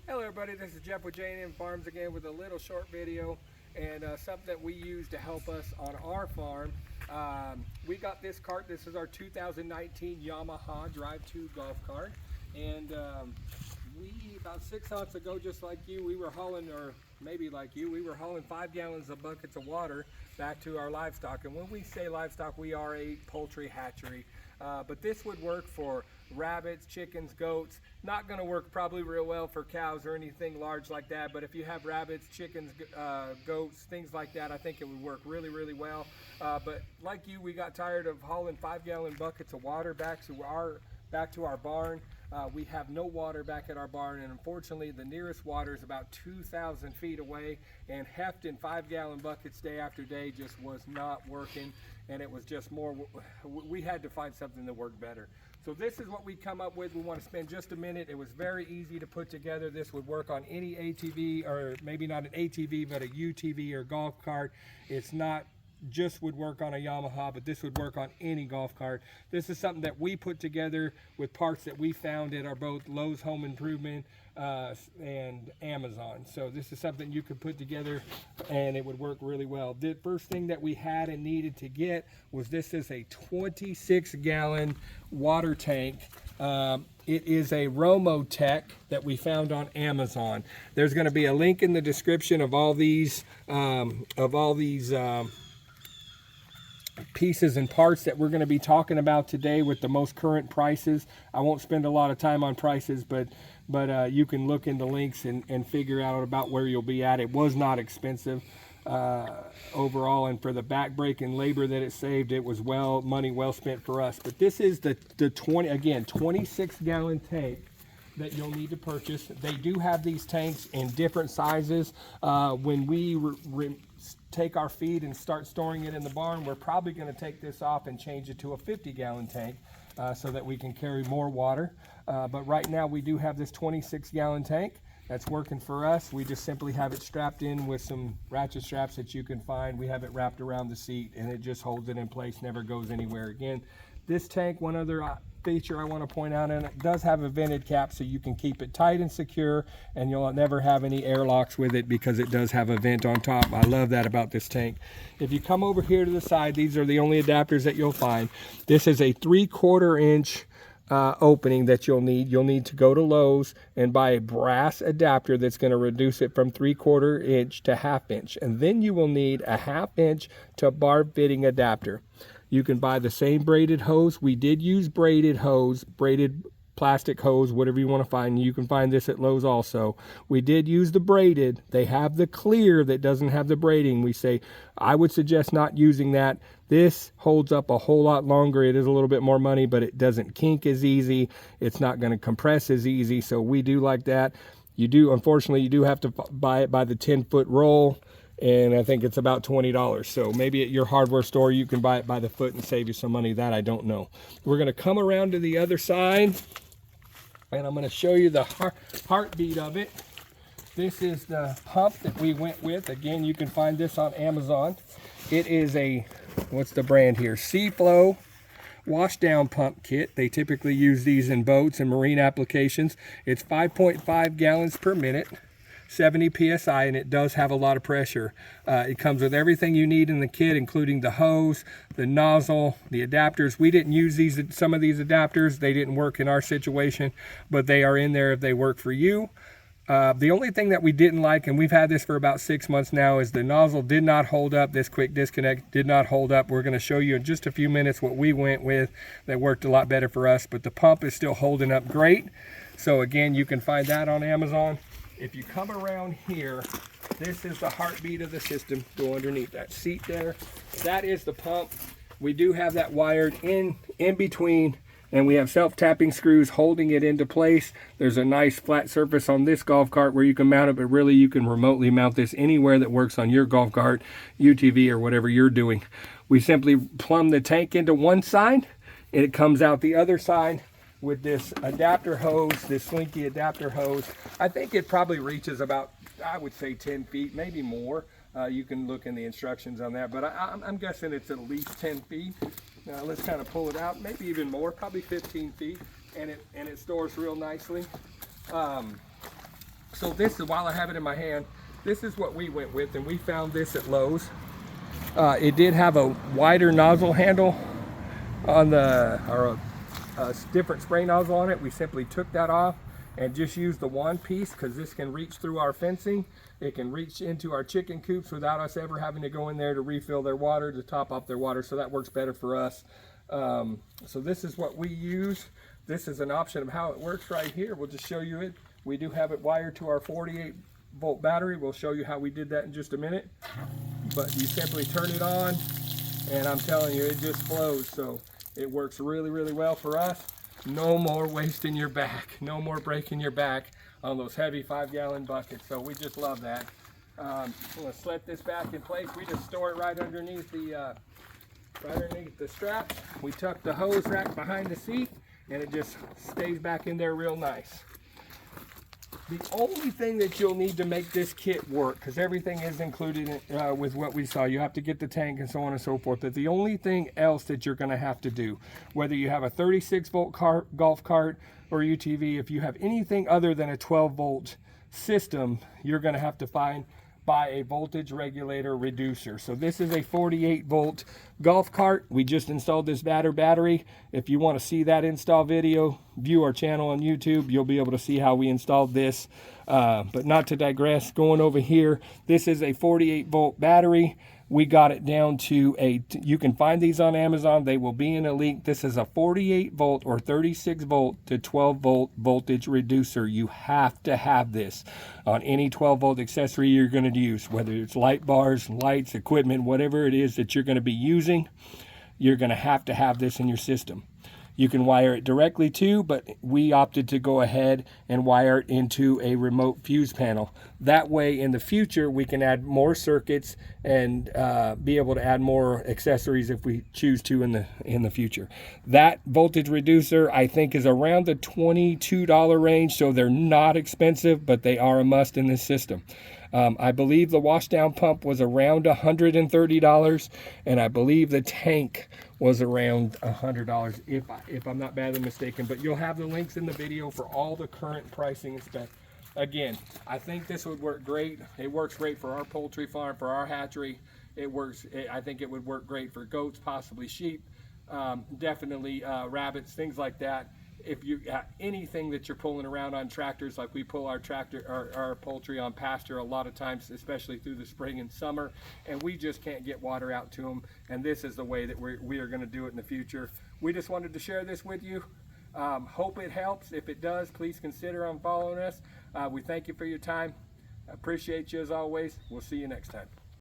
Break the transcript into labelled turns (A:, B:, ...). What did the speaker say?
A: Hello everybody, this is Jeff with J&M Farms again with a little short video and something that we use to help us on our farm. We got this cart. This is our 2019 Yamaha Drive 2 golf cart, and about 6 months ago, just like you, we were hauling, or maybe like you, we were hauling 5 gallons of buckets of water back to our livestock. And when we say livestock, we are a poultry hatchery, but this would work for rabbits, chickens, goats. Not going to work probably real well for cows or anything large like that, but if you have rabbits, chickens, goats, things like that, I think it would work really, really well. But like you, we got tired of hauling 5-gallon buckets of water back to our barn. We have no water back at our barn, and unfortunately the nearest water is about 2,000 feet away, and hefting 5-gallon buckets day after day just was not working, and it was just more, we had to find something that worked better. So this is what we come up with. We want to spend just a minute. It was very easy to put together. This would work on any ATV, or maybe not an ATV, but a UTV or golf cart. It's not just would work on a Yamaha, but this would work on any golf cart. This is something that we put together with parts that we found at our both Lowe's Home Improvement and Amazon. So this is something you could put together and it would work really well. The first thing that we had and needed to get was, this is a 26-gallon water tank. It is a Romotech that we found on Amazon. There's going to be a link in the description of all these pieces and parts that we're going to be talking about today with the most current prices. I won't spend a lot of time on prices, but you can look in the links and figure out about where you'll be at. It was not expensive overall, and for the back-breaking labor that it saved, it was money well spent for us. But this is the 26-gallon tank that you'll need to purchase. They do have these tanks in different sizes. When we take our feed and start storing it in the barn, we're probably going to take this off and change it to a 50-gallon tank so that we can carry more water. But right now we do have this 26-gallon tank that's working for us. We just simply have it strapped in with some ratchet straps that you can find. We have it wrapped around the seat and it just holds it in place, never goes anywhere. Again, this tank, one other feature I want to point out, and it does have a vented cap so you can keep it tight and secure, and you'll never have any airlocks with it because it does have a vent on top. I love that about this tank. If you come over here to the side, these are the only adapters that you'll find. This is a 3/4 inch opening that you'll need. You'll need to go to Lowe's and buy a brass adapter that's going to reduce it from 3/4 inch to 1/2 inch, and then you will need a 1/2 inch to barb fitting adapter. You can buy the same braided hose. We did use braided hose, braided plastic hose, whatever you want to find. You can find this at Lowe's also. We did use the braided. They have the clear that doesn't have the braiding. I would suggest not using that. This holds up a whole lot longer. It is a little bit more money, but it doesn't kink as easy. It's not going to compress as easy, so we do like that. Unfortunately, you do have to buy it by the 10-foot roll, and I think it's about $20. So maybe at your hardware store you can buy it by the foot and save you some money. That I don't know. We're going to come around to the other side, and I'm going to show you the heartbeat of it. This is the pump that we went with. Again, you can find this on Amazon. It is a, what's the brand here? Seaflow wash down pump kit. They typically use these in boats and marine applications. It's 5.5 gallons per minute, 70 psi, and it does have a lot of pressure. It comes with everything you need in the kit, including the hose, the nozzle, the adapters. We didn't use some of these adapters. They didn't work in our situation, but they are in there if they work for you. The only thing that we didn't like, and we've had this for about 6 months now, is the nozzle did not hold up. This quick disconnect did not hold up. We're going to show you in just a few minutes what we went with that worked a lot better for us, but the pump is still holding up great. So again, you can find that on Amazon. If you come around here, this is the heartbeat of the system. Go underneath that seat there. That is the pump. We do have that wired in between, and we have self-tapping screws holding it into place. There's a nice flat surface on this golf cart where you can mount it, but really you can remotely mount this anywhere that works on your golf cart, UTV, or whatever you're doing. We simply plumb the tank into one side, and it comes out the other side with this adapter hose, this slinky adapter hose. I think it probably reaches about, I would say 10 feet, maybe more. You can look in the instructions on that, but I'm guessing it's at least 10 feet. Now let's kind of pull it out, maybe even more, probably 15 feet, and it stores real nicely. So this is, while I have it in my hand, this is what we went with, and we found this at Lowe's. It did have a wider nozzle handle on the, or a different spray nozzle on it. We simply took that off and just used the one piece, because this can reach through our fencing. It can reach into our chicken coops without us ever having to go in there to refill their water, to top up their water. So that works better for us. So this is what we use. This is an option of how it works right here. We'll just show you it. We do have it wired to our 48-volt battery. We'll show you how we did that in just a minute. But you simply turn it on, and I'm telling you, it just flows. So it works really, really well for us. No more wasting your back. No more breaking your back on those heavy 5-gallon buckets. So we just love that. I'm going to slip this back in place. We just store it right underneath the straps. We tuck the hose rack behind the seat, and it just stays back in there real nice. The only thing that you'll need to make this kit work, because everything is included with what we saw, you have to get the tank and so on and so forth, but the only thing else that you're going to have to do, whether you have a 36-volt golf cart or UTV, if you have anything other than a 12-volt system, you're going to have to buy a voltage regulator reducer. So this is a 48-volt golf cart. We just installed this battery. If you want to see that install video, view our channel on YouTube. You'll be able to see how we installed this. But not to digress, going over here, this is a 48-volt battery. We got it down to you can find these on Amazon. They will be in a link. This is a 48-volt or 36-volt to 12-volt voltage reducer. You have to have this on any 12-volt accessory you're going to use, whether it's light bars, lights, equipment, whatever it is that you're going to be using. You're going to have this in your system. You can wire it directly to, but we opted to go ahead and wire it into a remote fuse panel. That way in the future we can add more circuits and be able to add more accessories if we choose to in the future. That voltage reducer I think is around the $22 range, so they're not expensive, but they are a must in this system. I believe the washdown pump was around $130, and I believe the tank was around $100 if I'm not badly mistaken. But you'll have the links in the video for all the current pricing and spec. Again, I think this would work great. It works great for our poultry farm, for our hatchery. I think it would work great for goats, possibly sheep, definitely rabbits, things like that. If you anything that you're pulling around on tractors, like we pull our poultry on pasture a lot of times, especially through the spring and summer, and we just can't get water out to them, and this is the way that we are going to do it in the future. We just wanted to share this with you. Hope it helps. If it does, please consider on following us. We thank you for your time. Appreciate you as always. We'll see you next time.